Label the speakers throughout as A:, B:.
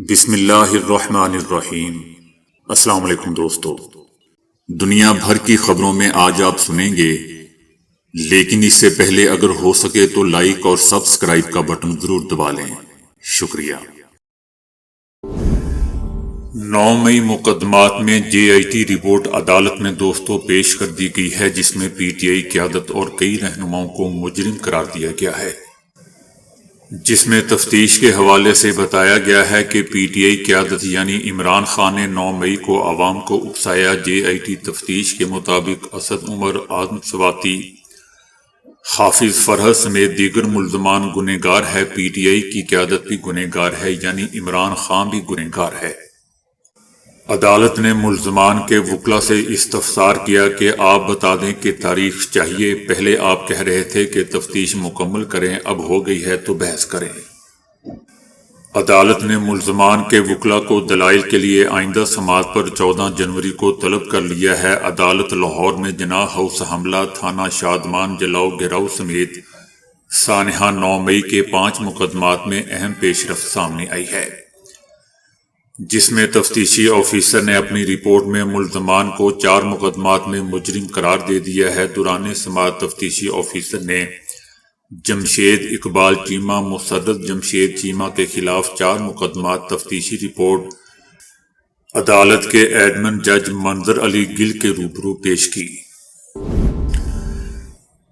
A: بسم اللہ الرحمن الرحیم۔ السلام علیکم دوستو، دنیا بھر کی خبروں میں آج آپ سنیں گے، لیکن اس سے پہلے اگر ہو سکے تو لائک اور سبسکرائب کا بٹن ضرور دبا لیں۔ شکریہ۔ 9 مئی مقدمات میں جے آئی ٹی رپورٹ عدالت میں دوستو پیش کر دی گئی ہے، جس میں پی ٹی آئی قیادت اور کئی رہنماؤں کو مجرم قرار دیا گیا ہے، جس میں تفتیش کے حوالے سے بتایا گیا ہے کہ پی ٹی آئی قیادت یعنی عمران خان نے 9 مئی کو عوام کو اکسایا۔ جے آئی ٹی تفتیش کے مطابق اسد عمر، اعظم سواتی، حافظ فرحت سمیت دیگر ملزمان گنہگار ہے۔ پی ٹی آئی کی قیادت بھی گنہگار ہے، یعنی عمران خان بھی گنہگار ہے۔ عدالت نے ملزمان کے وکلا سے استفسار کیا کہ آپ بتا دیں کہ تاریخ چاہیے، پہلے آپ کہہ رہے تھے کہ تفتیش مکمل کریں، اب ہو گئی ہے تو بحث کریں۔ عدالت نے ملزمان کے وکلا کو دلائل کے لیے آئندہ سماعت پر 14 جنوری کو طلب کر لیا ہے۔ عدالت لاہور میں جناح ہاؤس حملہ، تھانہ شادمان جلاؤ گراؤ سمیت سانحہ 9 مئی کے 5 مقدمات میں اہم پیش رفت سامنے آئی ہے، جس میں تفتیشی آفیسر نے اپنی رپورٹ میں ملزمان کو 4 مقدمات میں مجرم قرار دے دیا ہے۔ دوران سماعت تفتیشی آفیسر نے جمشید اقبال چیمہ، مسرت جمشید چیمہ کے خلاف 4 مقدمات تفتیشی رپورٹ عدالت کے ایڈمن جج منظر علی گل کے روبرو پیش کی۔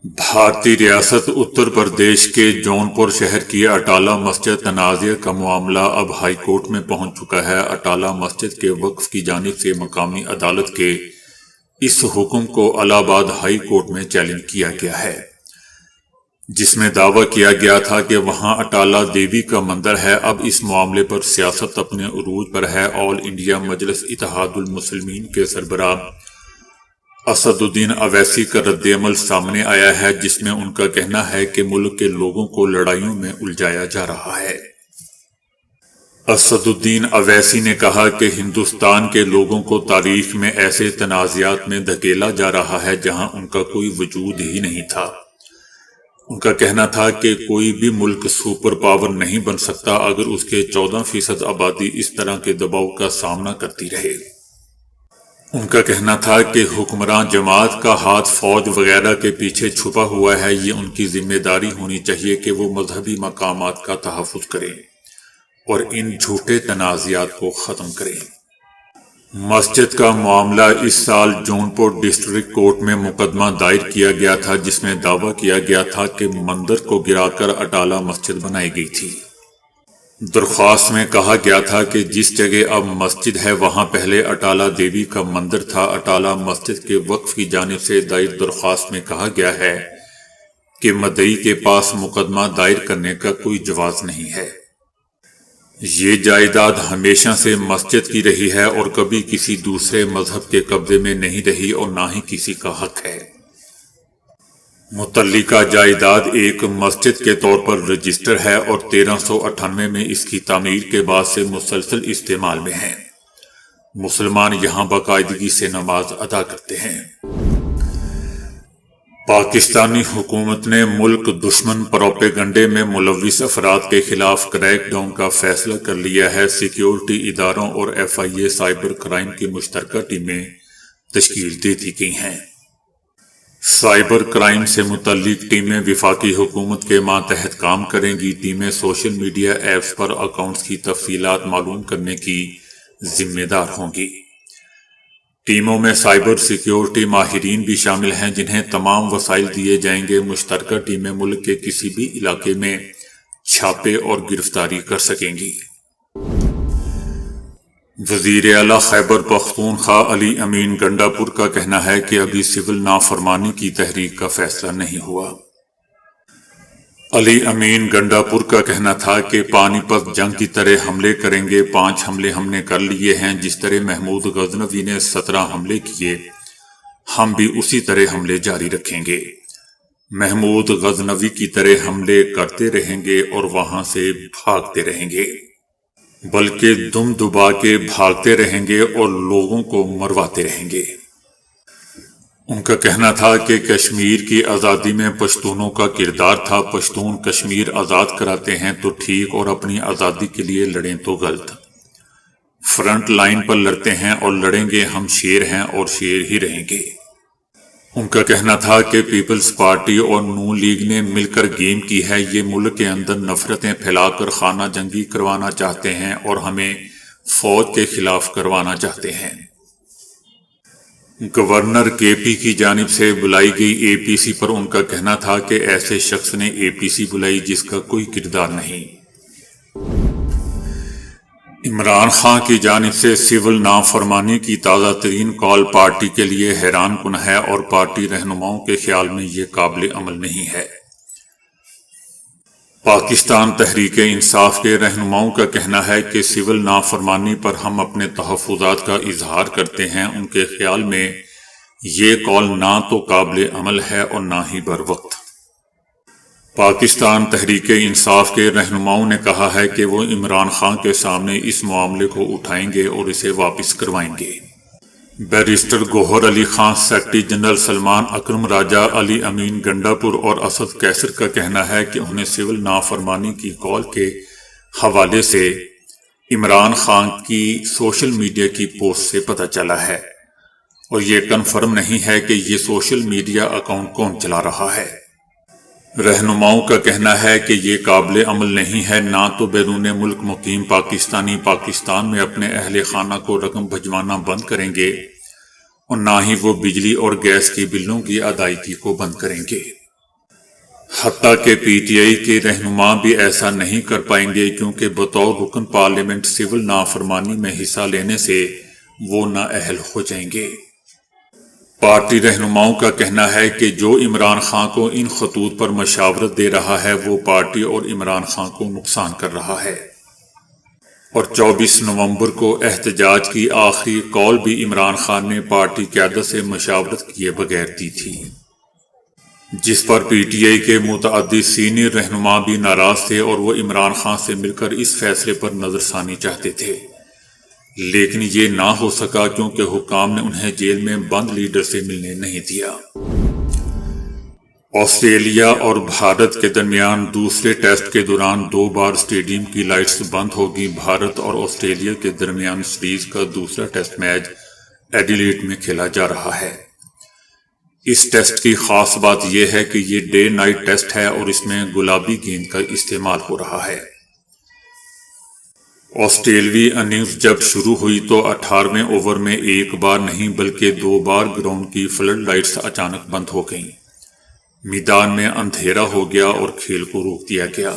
A: بھارتی ریاست اتر پردیش کے جونپور شہر کی اٹالہ مسجد تنازع کا معاملہ اب ہائی کورٹ میں پہنچ چکا ہے۔ اٹالہ مسجد کے وقف کی جانب سے مقامی عدالت کے اس حکم کو الہ آباد ہائی کورٹ میں چیلنج کیا گیا ہے، جس میں دعویٰ کیا گیا تھا کہ وہاں اٹالہ دیوی کا مندر ہے۔ اب اس معاملے پر سیاست اپنے عروج پر ہے۔ آل انڈیا مجلس اتحاد المسلمین کے سربراہ اسد الدین اویسی کا رد عمل سامنے آیا ہے، جس میں ان کا کہنا ہے کہ ملک کے لوگوں کو لڑائیوں میں الجھایا جا رہا ہے۔ اسد الدین اویسی نے کہا کہ ہندوستان کے لوگوں کو تاریخ میں ایسے تنازعات میں دھکیلا جا رہا ہے جہاں ان کا کوئی وجود ہی نہیں تھا۔ ان کا کہنا تھا کہ کوئی بھی ملک سپر پاور نہیں بن سکتا اگر اس کے 14% آبادی اس طرح کے دباؤ کا سامنا کرتی رہے۔ ان کا کہنا تھا کہ حکمران جماعت کا ہاتھ فوج وغیرہ کے پیچھے چھپا ہوا ہے، یہ ان کی ذمہ داری ہونی چاہیے کہ وہ مذہبی مقامات کا تحفظ کریں اور ان جھوٹے تنازعات کو ختم کریں۔ مسجد کا معاملہ اس سال جونپور ڈسٹرکٹ کورٹ میں مقدمہ دائر کیا گیا تھا، جس میں دعویٰ کیا گیا تھا کہ مندر کو گرا کر اٹالہ مسجد بنائی گئی تھی۔ درخواست میں کہا گیا تھا کہ جس جگہ اب مسجد ہے وہاں پہلے اٹالہ دیوی کا مندر تھا۔ اٹالہ مسجد کے وقف کی جانب سے دائر درخواست میں کہا گیا ہے کہ مدعی کے پاس مقدمہ دائر کرنے کا کوئی جواز نہیں ہے۔ یہ جائیداد ہمیشہ سے مسجد کی رہی ہے اور کبھی کسی دوسرے مذہب کے قبضے میں نہیں رہی اور نہ ہی کسی کا حق ہے۔ متعلقہ جائیداد ایک مسجد کے طور پر رجسٹر ہے اور 1398 میں اس کی تعمیر کے بعد سے مسلسل استعمال میں ہے۔ مسلمان یہاں باقاعدگی سے نماز ادا کرتے ہیں۔ پاکستانی حکومت نے ملک دشمن پروپیگنڈے میں ملوث افراد کے خلاف کریک ڈاؤن کا فیصلہ کر لیا ہے۔ سیکیورٹی اداروں اور F I A cyber crime کی مشترکہ ٹیمیں تشکیل دے دی گئی ہیں۔ سائبر کرائم سے متعلق ٹیمیں وفاقی حکومت کے ماتحت کام کریں گی۔ ٹیمیں سوشل میڈیا ایپس پر اکاؤنٹس کی تفصیلات معلوم کرنے کی ذمہ دار ہوں گی۔ ٹیموں میں سائبر سیکیورٹی ماہرین بھی شامل ہیں، جنہیں تمام وسائل دیے جائیں گے۔ مشترکہ ٹیمیں ملک کے کسی بھی علاقے میں چھاپے اور گرفتاری کر سکیں گی۔ وزیر اعلیٰ خیبر پختونخوا علی امین گنڈا پور کا کہنا ہے کہ ابھی سول نافرمانی کی تحریک کا فیصلہ نہیں ہوا۔ علی امین گنڈا پور کا کہنا تھا کہ پانی پت جنگ کی طرح حملے کریں گے۔ 5 حملے ہم نے کر لیے ہیں، جس طرح محمود غزنوی نے 17 حملے کیے، ہم بھی اسی طرح حملے جاری رکھیں گے۔ محمود غزنوی کی طرح حملے کرتے رہیں گے اور وہاں سے بھاگتے رہیں گے، بلکہ دم دبا کے بھاگتے رہیں گے اور لوگوں کو مرواتے رہیں گے۔ ان کا کہنا تھا کہ کشمیر کی آزادی میں پشتونوں کا کردار تھا۔ پشتون کشمیر آزاد کراتے ہیں تو ٹھیک، اور اپنی آزادی کے لیے لڑیں تو غلط۔ فرنٹ لائن پر لڑتے ہیں اور لڑیں گے، ہم شیر ہیں اور شیر ہی رہیں گے۔ ان کا کہنا تھا کہ پیپلز پارٹی اور نون لیگ نے مل کر گیم کی ہے، یہ ملک کے اندر نفرتیں پھیلا کر خانہ جنگی کروانا چاہتے ہیں اور ہمیں فوج کے خلاف کروانا چاہتے ہیں۔ گورنر کے پی کی جانب سے بلائی گئی اے پی سی پر ان کا کہنا تھا کہ ایسے شخص نے اے پی سی بلائی جس کا کوئی کردار نہیں۔ عمران خان کی جانب سے سول نافرمانی کی تازہ ترین کال پارٹی کے لیے حیران کن ہے اور پارٹی رہنماؤں کے خیال میں یہ قابل عمل نہیں ہے۔ پاکستان تحریک انصاف کے رہنماؤں کا کہنا ہے کہ سول نافرمانی پر ہم اپنے تحفظات کا اظہار کرتے ہیں۔ ان کے خیال میں یہ کال نہ تو قابل عمل ہے اور نہ ہی بروقت۔ پاکستان تحریک انصاف کے رہنماؤں نے کہا ہے کہ وہ عمران خان کے سامنے اس معاملے کو اٹھائیں گے اور اسے واپس کروائیں گے۔ بیرسٹر گوہر علی خان، سیکرٹری جنرل سلمان اکرم راجہ، علی امین گنڈا پور اور اسد کیسر کا کہنا ہے کہ انہیں سول نافرمانی کی کال کے حوالے سے عمران خان کی سوشل میڈیا کی پوسٹ سے پتہ چلا ہے اور یہ کنفرم نہیں ہے کہ یہ سوشل میڈیا اکاؤنٹ کون چلا رہا ہے۔ رہنماؤں کا کہنا ہے کہ یہ قابل عمل نہیں ہے، نہ تو بیرون ملک مقیم پاکستانی پاکستان میں اپنے اہل خانہ کو رقم بھجوانا بند کریں گے اور نہ ہی وہ بجلی اور گیس کی بلوں کی ادائیگی کو بند کریں گے۔ حتیٰ کہ پی ٹی آئی کے رہنما بھی ایسا نہیں کر پائیں گے کیونکہ بطور رکن پارلیمنٹ سول نافرمانی میں حصہ لینے سے وہ نااہل ہو جائیں گے۔ پارٹی رہنماؤں کا کہنا ہے کہ جو عمران خان کو ان خطوط پر مشاورت دے رہا ہے وہ پارٹی اور عمران خان کو نقصان کر رہا ہے، اور 24 نومبر کو احتجاج کی آخری کال بھی عمران خان نے پارٹی قیادت سے مشاورت کیے بغیر دی تھی، جس پر پی ٹی آئی کے متعدد سینئر رہنما بھی ناراض تھے اور وہ عمران خان سے مل کر اس فیصلے پر نظر ثانی چاہتے تھے، لیکن یہ نہ ہو سکا کیونکہ حکام نے انہیں جیل میں بند لیڈر سے ملنے نہیں دیا۔ آسٹریلیا اور بھارت کے درمیان دوسرے ٹیسٹ کے دوران 2 بار اسٹیڈیم کی لائٹس بند ہوگی۔ بھارت اور آسٹریلیا کے درمیان سیریز کا دوسرا ٹیسٹ میچ ایڈیلیڈ میں کھیلا جا رہا ہے۔ اس ٹیسٹ کی خاص بات یہ ہے کہ یہ ڈے نائٹ ٹیسٹ ہے اور اس میں گلابی گیند کا استعمال ہو رہا ہے۔ آسٹریلوی اننگز جب شروع ہوئی تو 18ویں اوور میں 1 بار نہیں بلکہ 2 بار گراؤنڈ کی فلڈ لائٹس اچانک بند ہو گئیں، میدان میں اندھیرا ہو گیا اور کھیل کو روک دیا گیا۔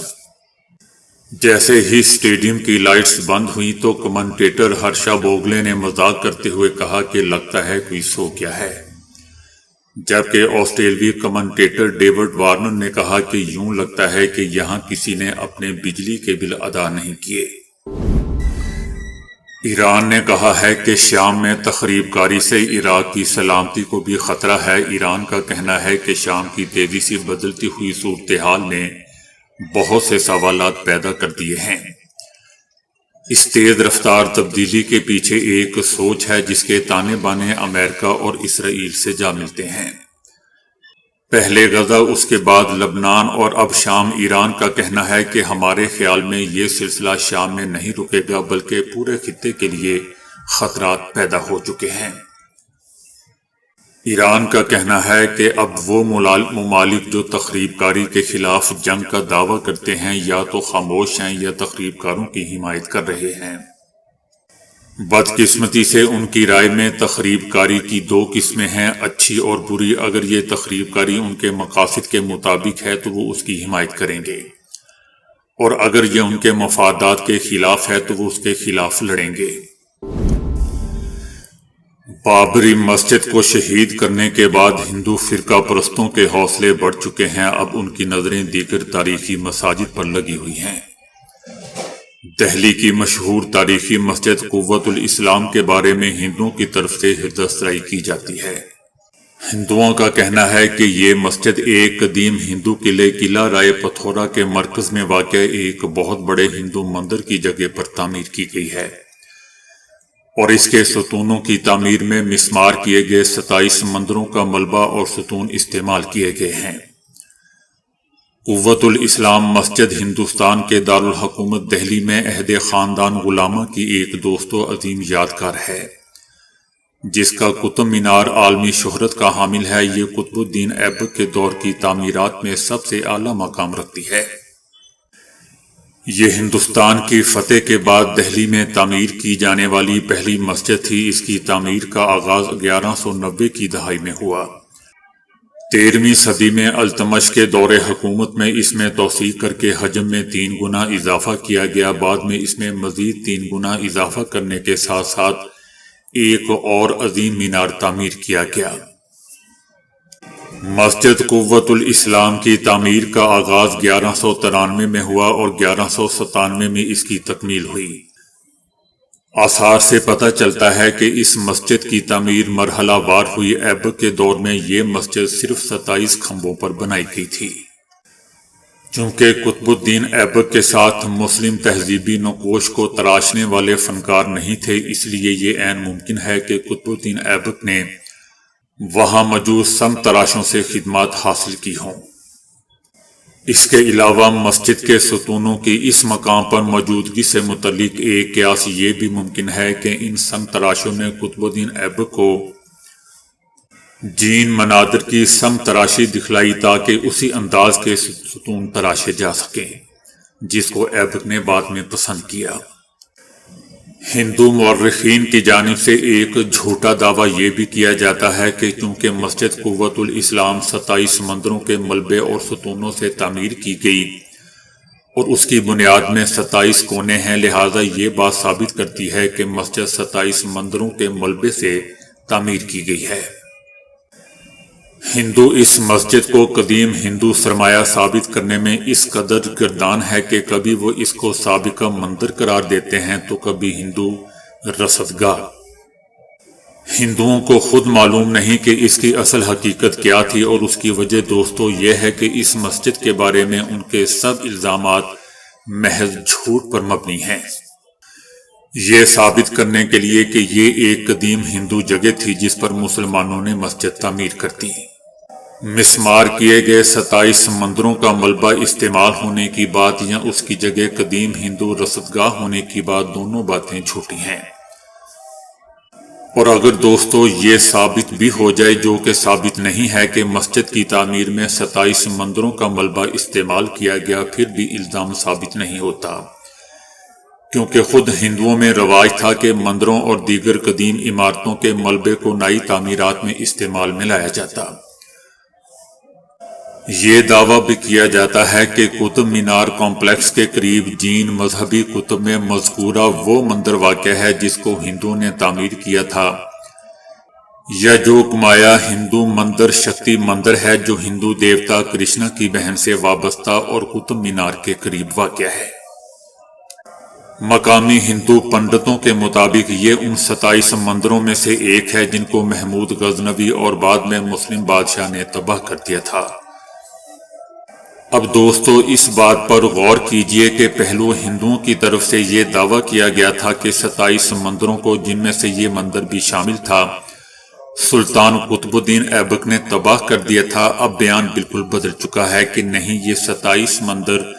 A: جیسے ہی اسٹیڈیم کی لائٹس بند ہوئی تو کمنٹیٹر ہرشا بوگلے نے مذاق کرتے ہوئے کہا کہ لگتا ہے کوئی سو گیا ہے، جبکہ آسٹریلوی کمنٹیٹر ڈیوڈ وارنر نے کہا کہ یوں لگتا ہے کہ یہاں کسی نے اپنے بجلی کے بل ادا نہیں کیے۔ ایران نے کہا ہے کہ شام میں تخریب کاری سے عراق کی سلامتی کو بھی خطرہ ہے۔ ایران کا کہنا ہے کہ شام کی تیزی سے بدلتی ہوئی صورتحال نے بہت سے سوالات پیدا کر دیے ہیں۔ اس تیز رفتار تبدیلی کے پیچھے ایک سوچ ہے جس کے تانے بانے امریکہ اور اسرائیل سے جا ملتے ہیں۔ پہلے غزہ، اس کے بعد لبنان اور اب شام۔ ایران کا کہنا ہے کہ ہمارے خیال میں یہ سلسلہ شام میں نہیں رکے گا بلکہ پورے خطے کے لیے خطرات پیدا ہو چکے ہیں۔ ایران کا کہنا ہے کہ اب وہ ممالک جو تخریب کاری کے خلاف جنگ کا دعویٰ کرتے ہیں یا تو خاموش ہیں یا تخریب کاروں کی حمایت کر رہے ہیں۔ بدقسمتی سے ان کی رائے میں تخریب کاری کی 2 قسمیں ہیں، اچھی اور بری۔ اگر یہ تخریب کاری ان کے مقاصد کے مطابق ہے تو وہ اس کی حمایت کریں گے، اور اگر یہ ان کے مفادات کے خلاف ہے تو وہ اس کے خلاف لڑیں گے۔ بابری مسجد کو شہید کرنے کے بعد ہندو فرقہ پرستوں کے حوصلے بڑھ چکے ہیں۔ اب ان کی نظریں دیگر تاریخی مساجد پر لگی ہوئی ہیں۔ دہلی کی مشہور تاریخی مسجد قوت الاسلام کے بارے میں ہندوؤں کی طرف سے حرز افزائی کی جاتی ہے۔ ہندوؤں کا کہنا ہے کہ یہ مسجد ایک قدیم ہندو قلعہ رائے پتھورا کے مرکز میں واقع ایک بہت بڑے ہندو مندر کی جگہ پر تعمیر کی گئی ہے، اور اس کے ستونوں کی تعمیر میں مسمار کیے گئے 27 مندروں کا ملبہ اور ستون استعمال کیے گئے ہیں۔ قوت الاسلام مسجد ہندوستان کے دارالحکومت دہلی میں عہد خاندان غلامہ کی ایک دوست و عظیم یادگار ہے، جس کا قطب مینار عالمی شہرت کا حامل ہے۔ یہ قطب الدین ایبک کے دور کی تعمیرات میں سب سے اعلیٰ مقام رکھتی ہے۔ یہ ہندوستان کی فتح کے بعد دہلی میں تعمیر کی جانے والی پہلی مسجد تھی۔ اس کی تعمیر کا آغاز 1190 کی دہائی میں ہوا۔ 13ویں صدی میں التمش کے دور حکومت میں اس میں توسیع کر کے حجم میں 3 گنا اضافہ کیا گیا۔ بعد میں اس میں مزید 3 گنا اضافہ کرنے کے ساتھ ساتھ ایک اور عظیم مینار تعمیر کیا گیا۔ مسجد قوت الاسلام کی تعمیر کا آغاز 1193 میں ہوا اور 1197 میں اس کی تکمیل ہوئی۔ آثار سے پتہ چلتا ہے کہ اس مسجد کی تعمیر مرحلہ وار ہوئی۔ ایبک کے دور میں یہ مسجد صرف 27 کھمبوں پر بنائی گئی تھی۔ چونکہ قطب الدین ایبک کے ساتھ مسلم تہذیبی نقوش کو تراشنے والے فنکار نہیں تھے، اس لیے یہ عین ممکن ہے کہ قطب الدین ایبک نے وہاں موجود سنگ تراشوں سے خدمات حاصل کی ہوں۔ اس کے علاوہ مسجد کے ستونوں کی اس مقام پر موجودگی سے متعلق ایک قیاس یہ بھی ممکن ہے کہ ان سنگ تراشوں نے قطب الدین ایبک کو جین مناظر کی سنگ تراشی دکھلائی تاکہ اسی انداز کے ستون تراشے جا سکیں، جس کو ایبک نے بعد میں پسند کیا۔ ہندو مورخین کی جانب سے ایک جھوٹا دعویٰ یہ بھی کیا جاتا ہے کہ چونکہ مسجد قوت الاسلام 27 مندروں کے ملبے اور ستونوں سے تعمیر کی گئی اور اس کی بنیاد میں 27 کونے ہیں، لہذا یہ بات ثابت کرتی ہے کہ مسجد 27 مندروں کے ملبے سے تعمیر کی گئی ہے۔ ہندو اس مسجد کو قدیم ہندو سرمایہ ثابت کرنے میں اس قدر گردان ہے کہ کبھی وہ اس کو سابقہ مندر قرار دیتے ہیں تو کبھی ہندو رصدگاہ۔ ہندوؤں کو خود معلوم نہیں کہ اس کی اصل حقیقت کیا تھی، اور اس کی وجہ دوستو یہ ہے کہ اس مسجد کے بارے میں ان کے سب الزامات محض جھوٹ پر مبنی ہیں۔ یہ ثابت کرنے کے لیے کہ یہ ایک قدیم ہندو جگہ تھی جس پر مسلمانوں نے مسجد تعمیر کر دی۔ مسمار کیے گئے 27 مندروں کا ملبہ استعمال ہونے کی بات یا اس کی جگہ قدیم ہندو رصدگاہ ہونے کی بات، دونوں باتیں جھوٹی ہیں۔ اور اگر دوستو یہ ثابت بھی ہو جائے، جو کہ ثابت نہیں ہے، کہ مسجد کی تعمیر میں 27 مندروں کا ملبہ استعمال کیا گیا، پھر بھی الزام ثابت نہیں ہوتا، کیونکہ خود ہندوؤں میں رواج تھا کہ مندروں اور دیگر قدیم عمارتوں کے ملبے کو نئی تعمیرات میں استعمال میں لایا جاتا۔ یہ دعویٰ بھی کیا جاتا ہے کہ قطب مینار کمپلیکس کے قریب جین مذہبی کتب میں مذکورہ وہ مندر واقع ہے جس کو ہندوؤں نے تعمیر کیا تھا، یا جو کمایا ہندو مندر شکتی مندر ہے جو ہندو دیوتا کرشنا کی بہن سے وابستہ اور قطب مینار کے قریب واقع ہے۔ مقامی ہندو پنڈتوں کے مطابق یہ ان 27 مندروں میں سے ایک ہے جن کو محمود غزنوی اور بعد میں مسلم بادشاہ نے تباہ کر دیا تھا۔ اب دوستو اس بات پر غور کیجئے کہ پہلو ہندوؤں کی طرف سے یہ دعویٰ کیا گیا تھا کہ 27 مندروں کو، جن میں سے یہ مندر بھی شامل تھا، سلطان قطب الدین ایبک نے تباہ کر دیا تھا۔ اب بیان بالکل بدل چکا ہے کہ نہیں، یہ 27 مندر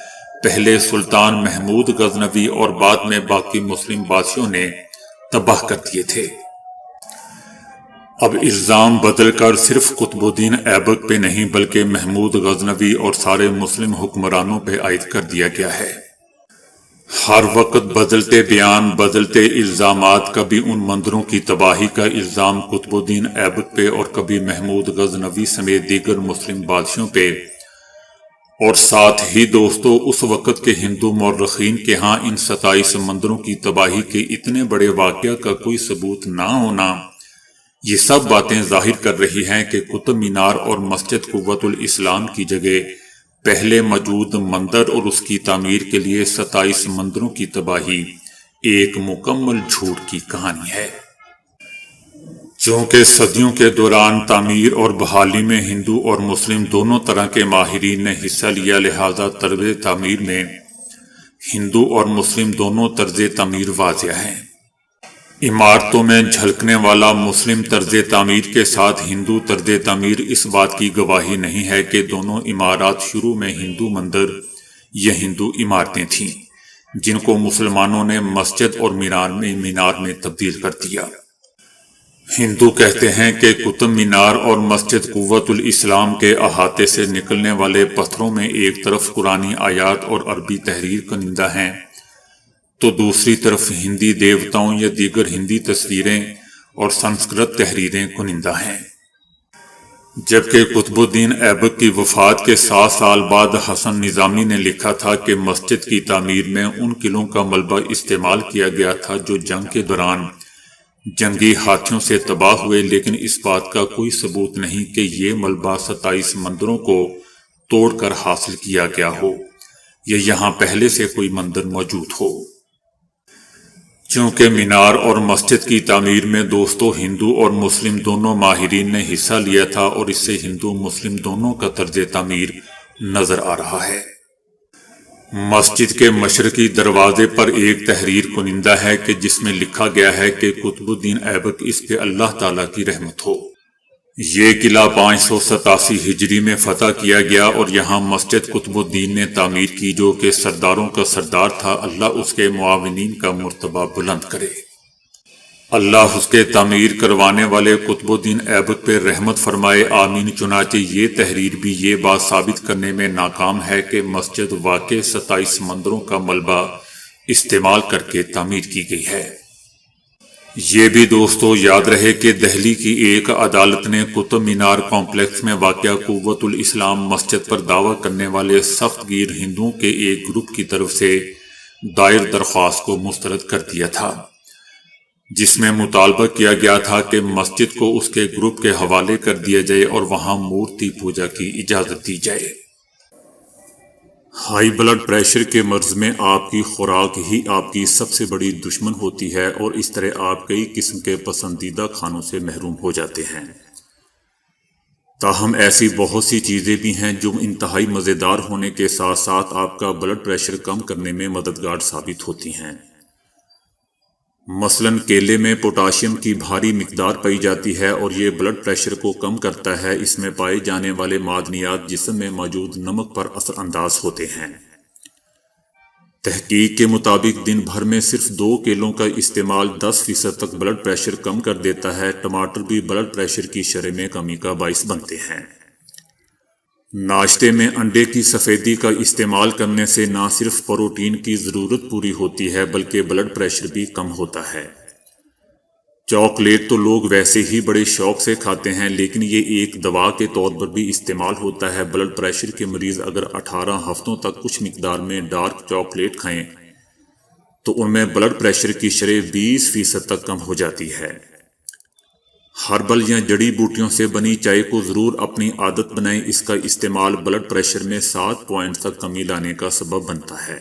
A: پہلے سلطان محمود غزنوی اور بعد میں باقی مسلم بادشاہوں نے تباہ کر دیے تھے۔ اب الزام بدل کر صرف قطب الدین ایبک پہ نہیں بلکہ محمود غزنوی اور سارے مسلم حکمرانوں پہ عائد کر دیا گیا ہے۔ ہر وقت بدلتے بیان، بدلتے الزامات، کبھی ان مندروں کی تباہی کا الزام قطب الدین ایبک پہ اور کبھی محمود غزنوی سمیت دیگر مسلم بادشاہوں پہ، اور ساتھ ہی دوستو اس وقت کے ہندو مورخین کے ہاں ان 27 مندروں کی تباہی کے اتنے بڑے واقعہ کا کوئی ثبوت نہ ہونا، یہ سب باتیں ظاہر کر رہی ہیں کہ قطب مینار اور مسجد قوت الاسلام کی جگہ پہلے موجود مندر اور اس کی تعمیر کے لیے 27 مندروں کی تباہی ایک مکمل جھوٹ کی کہانی ہے۔ چونکہ صدیوں کے دوران تعمیر اور بحالی میں ہندو اور مسلم دونوں طرح کے ماہرین نے حصہ لیا، لہذا طرز تعمیر میں ہندو اور مسلم دونوں طرز تعمیر واضح ہیں۔ عمارتوں میں جھلکنے والا مسلم طرز تعمیر کے ساتھ ہندو طرز تعمیر اس بات کی گواہی نہیں ہے کہ دونوں عمارات شروع میں ہندو مندر یا ہندو عمارتیں تھیں جن کو مسلمانوں نے مسجد اور مینار میں تبدیل کر دیا۔ ہندو کہتے ہیں کہ قطب مینار اور مسجد قوت الاسلام کے احاطے سے نکلنے والے پتھروں میں ایک طرف قرآنی آیات اور عربی تحریر کنندہ ہیں تو دوسری طرف ہندی دیوتاؤں یا دیگر ہندی تصویریں اور سنسکرت تحریریں کنندہ ہیں۔ جبکہ قطب الدین ایبک کی وفات کے 7 سال بعد حسن نظامی نے لکھا تھا کہ مسجد کی تعمیر میں ان قلعوں کا ملبہ استعمال کیا گیا تھا جو جنگ کے دوران جنگی ہاتھیوں سے تباہ ہوئے، لیکن اس بات کا کوئی ثبوت نہیں کہ یہ ملبہ 27 مندروں کو توڑ کر حاصل کیا گیا ہو یا یہاں پہلے سے کوئی مندر موجود ہو۔ چونکہ مینار اور مسجد کی تعمیر میں دوستوں ہندو اور مسلم دونوں ماہرین نے حصہ لیا تھا اور اس سے ہندو مسلم دونوں کا طرز تعمیر نظر آ رہا ہے۔ مسجد کے مشرقی دروازے پر ایک تحریر کنندہ ہے کہ جس میں لکھا گیا ہے کہ قطب الدین ایبک اس پہ اللہ تعالیٰ کی رحمت ہو۔ یہ قلعہ 587 ہجری میں فتح کیا گیا اور یہاں مسجد قطب الدین نے تعمیر کی جو کہ سرداروں کا سردار تھا۔ اللہ اس کے معاونین کا مرتبہ بلند کرے۔ اللہ اس کے تعمیر کروانے والے قطب الدین ایبک پہ رحمت فرمائے، آمین۔ چنانچہ یہ تحریر بھی یہ بات ثابت کرنے میں ناکام ہے کہ مسجد واقع 27 مندروں کا ملبہ استعمال کر کے تعمیر کی گئی ہے۔ یہ بھی دوستو یاد رہے کہ دہلی کی ایک عدالت نے قطب مینار کمپلیکس میں واقع قوت الاسلام مسجد پر دعویٰ کرنے والے سخت گیر ہندوؤں کے ایک گروپ کی طرف سے دائر درخواست کو مسترد کر دیا تھا، جس میں مطالبہ کیا گیا تھا کہ مسجد کو اس کے گروپ کے حوالے کر دیا جائے اور وہاں مورتی پوجا کی اجازت دی جائے۔ ہائی بلڈ پریشر کے مرض میں آپ کی خوراک ہی آپ کی سب سے بڑی دشمن ہوتی ہے اور اس طرح آپ کئی قسم کے پسندیدہ کھانوں سے محروم ہو جاتے ہیں۔ تاہم ایسی بہت سی چیزیں بھی ہیں جو انتہائی مزیدار ہونے کے ساتھ ساتھ آپ کا بلڈ پریشر کم کرنے میں مددگار ثابت ہوتی ہیں۔ مثلاً کیلے میں پوٹاشیم کی بھاری مقدار پائی جاتی ہے اور یہ بلڈ پریشر کو کم کرتا ہے۔ اس میں پائے جانے والے معدنیات جسم میں موجود نمک پر اثر انداز ہوتے ہیں۔ تحقیق کے مطابق دن بھر میں صرف 2 کیلوں کا استعمال 10% تک بلڈ پریشر کم کر دیتا ہے۔ ٹماٹر بھی بلڈ پریشر کی شرح میں کمی کا باعث بنتے ہیں۔ ناشتے میں انڈے کی سفیدی کا استعمال کرنے سے نہ صرف پروٹین کی ضرورت پوری ہوتی ہے بلکہ بلڈ پریشر بھی کم ہوتا ہے۔ چاکلیٹ تو لوگ ویسے ہی بڑے شوق سے کھاتے ہیں، لیکن یہ ایک دوا کے طور پر بھی استعمال ہوتا ہے۔ بلڈ پریشر کے مریض اگر 18 ہفتوں تک کچھ مقدار میں ڈارک چاکلیٹ کھائیں تو ان میں بلڈ پریشر کی شرح 20% تک کم ہو جاتی ہے۔ ہربل یا جڑی بوٹیوں سے بنی چائے کو ضرور اپنی عادت بنائیں۔ اس کا استعمال بلڈ پریشر میں 7 پوائنٹ تک کمی لانے کا سبب بنتا ہے۔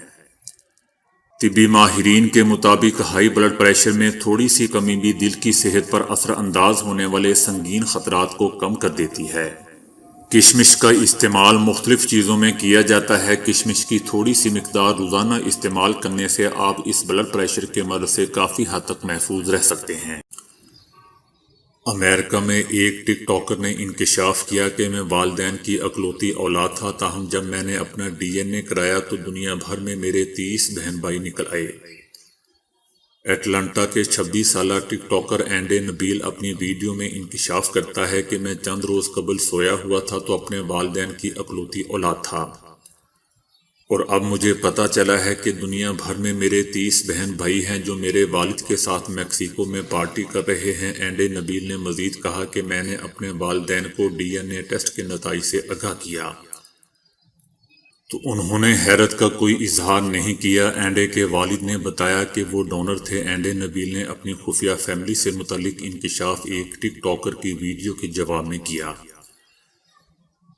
A: طبی ماہرین کے مطابق ہائی بلڈ پریشر میں تھوڑی سی کمی بھی دل کی صحت پر اثر انداز ہونے والے سنگین خطرات کو کم کر دیتی ہے۔ کشمش کا استعمال مختلف چیزوں میں کیا جاتا ہے۔ کشمش کی تھوڑی سی مقدار روزانہ استعمال کرنے سے آپ اس بلڈ پریشر کے مرض سے کافی حد تک محفوظ رہ سکتے ہیں۔ امریکہ میں ایک ٹک ٹاکر نے انکشاف کیا کہ میں والدین کی اکلوتی اولاد تھا، تاہم جب میں نے اپنا DNA کرایا تو دنیا بھر میں میرے 30 بہن بھائی نکل آئے۔ ایٹلانٹا کے 26 سالہ ٹک ٹاکر اینڈے نبیل اپنی ویڈیو میں انکشاف کرتا ہے کہ میں چند روز قبل سویا ہوا تھا تو اپنے والدین کی اکلوتی اولاد تھا، اور اب مجھے پتہ چلا ہے کہ دنیا بھر میں میرے 30 بہن بھائی ہیں جو میرے والد کے ساتھ میکسیکو میں پارٹی کر رہے ہیں۔ اینڈے نبیل نے مزید کہا کہ میں نے اپنے والدین کو DNA ٹیسٹ کے نتائج سے آگاہ کیا تو انہوں نے حیرت کا کوئی اظہار نہیں کیا۔ اینڈے کے والد نے بتایا کہ وہ ڈونر تھے۔ اینڈے نبیل نے اپنی خفیہ فیملی سے متعلق انکشاف ایک ٹک ٹاکر کی ویڈیو کے جواب میں کیا،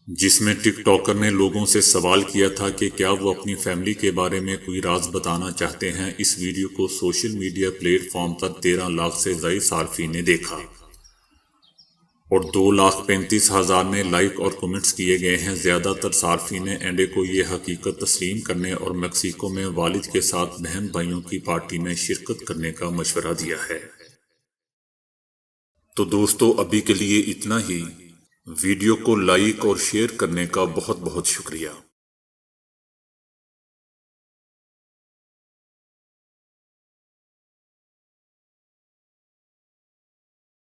A: جس میں ٹک ٹاکر نے لوگوں سے سوال کیا تھا کہ کیا وہ اپنی فیملی کے بارے میں کوئی راز بتانا چاہتے ہیں۔ اس ویڈیو کو سوشل میڈیا پلیٹ فارم پر 13 لاکھ سے زائد صارفین نے دیکھا اور 2,35,000 میں لائک اور کمنٹس کیے گئے ہیں۔ زیادہ تر صارفین نے اینڈے کو یہ حقیقت تسلیم کرنے اور میکسیکو میں والد کے ساتھ بہن بھائیوں کی پارٹی میں شرکت کرنے کا مشورہ دیا ہے۔ تو دوستو ابھی کے لیے اتنا ہی۔ ویڈیو کو لائک اور شیئر کرنے کا بہت بہت شکریہ۔